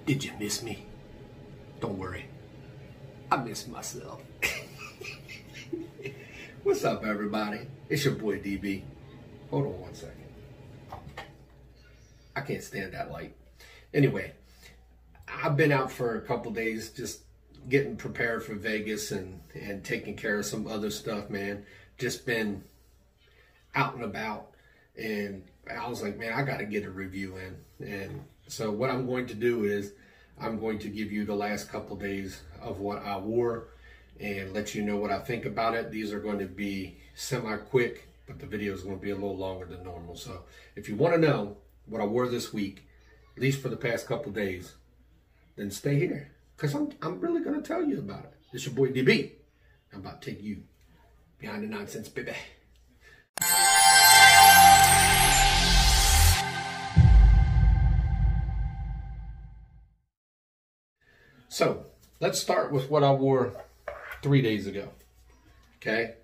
Did you miss me? Don't worry, I miss myself. What's up, everybody? It's your boy DB. Hold on one second. I can't stand that light. Anyway, I've been out for a couple days just getting prepared for Vegas and taking care of some other stuff, man. Just been out and about, and I was like, man, I got to get a review in. And so what I'm going to do is I'm going to give you the last couple days of what I wore and let you know what I think about it. These are going to be semi-quick, but the video is going to be a little longer than normal. So if you want to know what I wore this week, at least for the past couple days, then stay here, because I'm really going to tell you about it. It's your boy DB. I'm about to take you behind the nonsense, baby. So let's start with what I wore 3 days ago. Okay,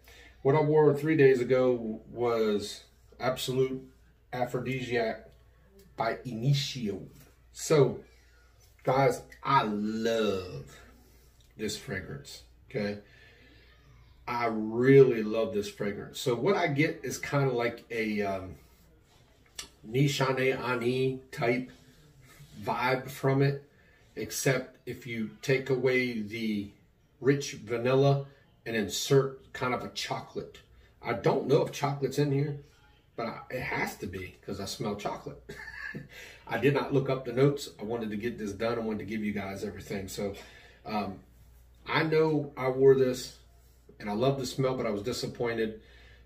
what I wore 3 days ago was Absolute Aphrodisiac by Initio. So guys, I love this fragrance. Okay, I really love this fragrance. So what I get is kind of like a Nishane Ani type vibe from it, except if you take away the rich vanilla and insert kind of a chocolate. I don't know if chocolate's in here, but it has to be because I smell chocolate. I did not look up the notes. I wanted to get this done. I wanted to give you guys everything. So I know I wore this and I love the smell, but I was disappointed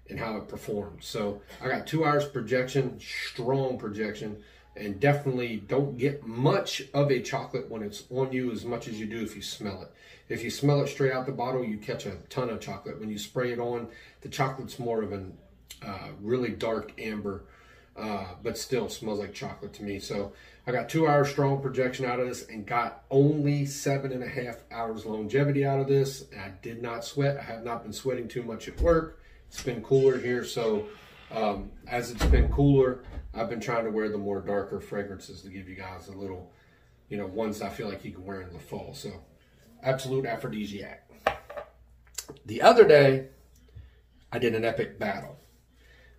in how it performed. So I got 2 hours projection, strong projection, and definitely don't get much of a chocolate when it's on you as much as you do if you smell it. If you smell it straight out the bottle, you catch a ton of chocolate. When you spray it on, the chocolate's more of an really dark amber, but still smells like chocolate to me. So I got 2 hours strong projection out of this and got only 7.5 hours longevity out of this. And I did not sweat. I have not been sweating too much at work. It's been cooler here, so as it's been cooler, I've been trying to wear the more darker fragrances to give you guys a little, you know, ones I feel like you can wear in the fall. So Absolute Aphrodisiac. The other day, I did an epic battle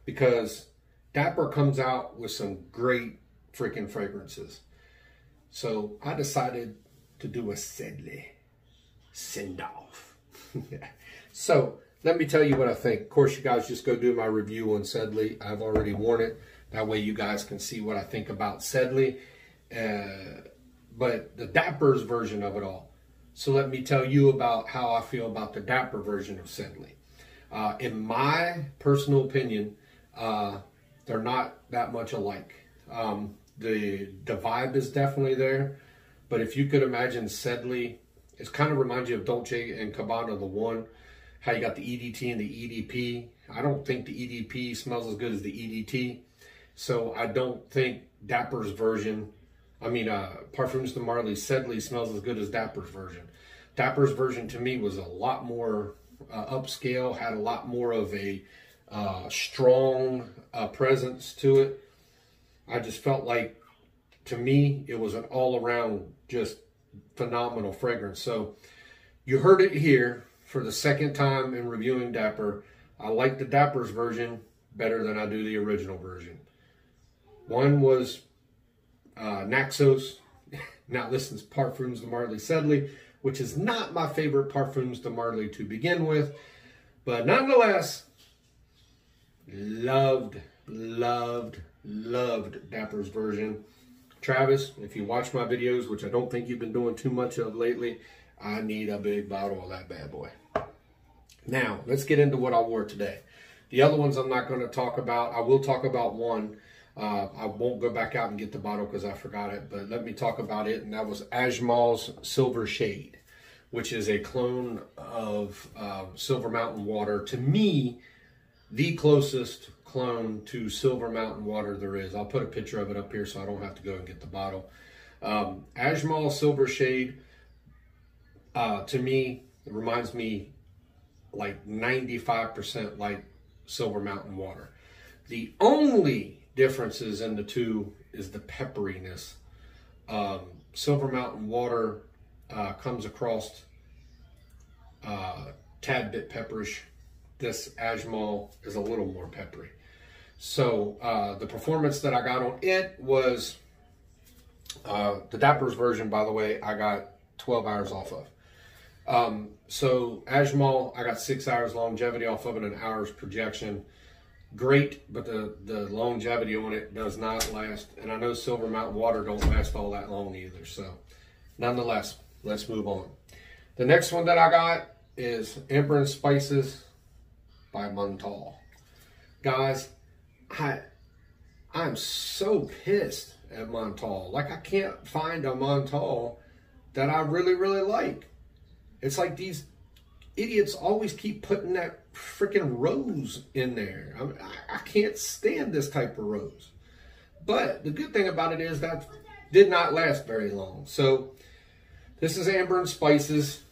because Dapper comes out with some great freaking fragrances. So I decided to do a Sedley send-off. So let me tell you what I think. Of course, you guys just go do my review on Sedley. I've already worn it. That way you guys can see what I think about Sedley. But the Dapper's version of it all. So let me tell you about how I feel about the Dapper version of Sedley. In my personal opinion, they're not that much alike. The vibe is definitely there. But if you could imagine Sedley, it kind of reminds you of Dolce and Gabbana, the one. How you got the EDT and the EDP. I don't think the EDP smells as good as the EDT. So I don't think Dapper's version, Parfums de Marly Sedley smells as good as Dapper's version. Dapper's version to me was a lot more upscale, had a lot more of a strong presence to it. I just felt like, to me, it was an all-around just phenomenal fragrance. So you heard it here. For the second time in reviewing Dapper, I like the Dapper's version better than I do the original version. One was Naxos. Now this is Parfums de Marly Sedley, which is not my favorite Parfums de Marly to begin with. But nonetheless, loved Dapper's version. Travis, if you watch my videos, which I don't think you've been doing too much of lately, I need a big bottle of that bad boy. Now, let's get into what I wore today. The other ones I'm not going to talk about. I will talk about one. I won't go back out and get the bottle because I forgot it, but let me talk about it. And that was Ajmal's Silver Shade, which is a clone of Silver Mountain Water. To me, the closest clone to Silver Mountain Water there is. I'll put a picture of it up here so I don't have to go and get the bottle. Ajmal Silver Shade, to me, it reminds me like 95% like Silver Mountain Water. The only differences in the two is the pepperiness Silver Mountain water comes across tad bit pepperish. This Ajmal is a little more peppery. So the performance that I got on it was the Dapper's version, by the way, I got 12 hours off of. So Ajmal, I got 6 hours longevity off of it, an hour's projection. Great, but the longevity on it does not last. And I know Silver Mountain water don't last all that long either. So nonetheless, let's move on. The next one that I got is Amber and Spices by Montale. Guys, I'm so pissed at Montale. Like, I can't find a Montale that I really, really like. It's like these idiots always keep putting that freaking rose in there. I can't stand this type of rose. But the good thing about it is that did not last very long. So this is Amber and Spices.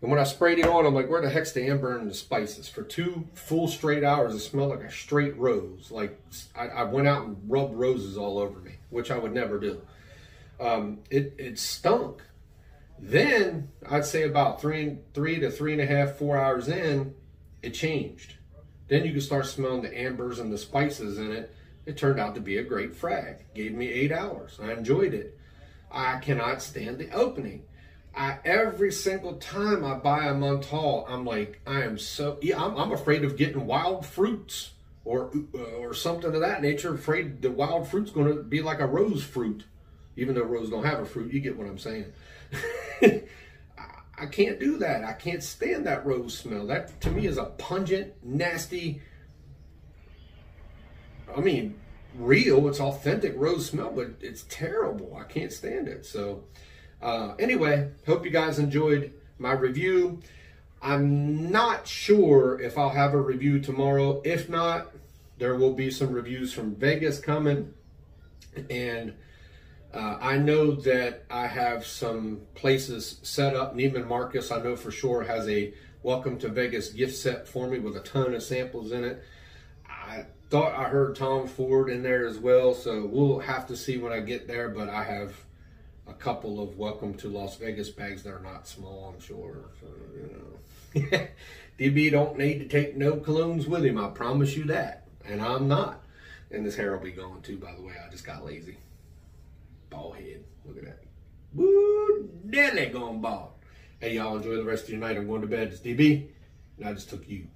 And when I sprayed it on, I'm like, where the heck's the amber and the spices? For 2 full straight hours, it smelled like a straight rose. Like, I went out and rubbed roses all over me, which I would never do. It stunk. Then, I'd say about 3 to 3.5, 4 hours in, it changed. Then you could start smelling the ambers and the spices in it. It turned out to be a great frag. Gave me 8 hours. I enjoyed it. I cannot stand the opening. Every single time I buy a Montale, I'm like, I'm afraid of getting wild fruits or something of that nature. Afraid the wild fruit's going to be like a rose fruit, even though rose don't have a fruit. You get what I'm saying? I can't do that. I can't stand that rose smell. That to me is a pungent, nasty. I mean, real. It's authentic rose smell, but it's terrible. I can't stand it. So. Anyway, hope you guys enjoyed my review. I'm not sure if I'll have a review tomorrow. If not, there will be some reviews from Vegas coming. And I know that I have some places set up. Neiman Marcus, I know for sure, has a Welcome to Vegas gift set for me with a ton of samples in it. I thought I heard Tom Ford in there as well. So we'll have to see when I get there. But I have a couple of Welcome to Las Vegas bags that are not small, I'm sure. So, you know. DB don't need to take no colognes with him, I promise you that. And I'm not. And this hair will be gone too, by the way. I just got lazy. Bald head. Look at that. Woo, deadly gone bald. Hey, y'all enjoy the rest of your night. I'm going to bed. It's DB, and I just took you.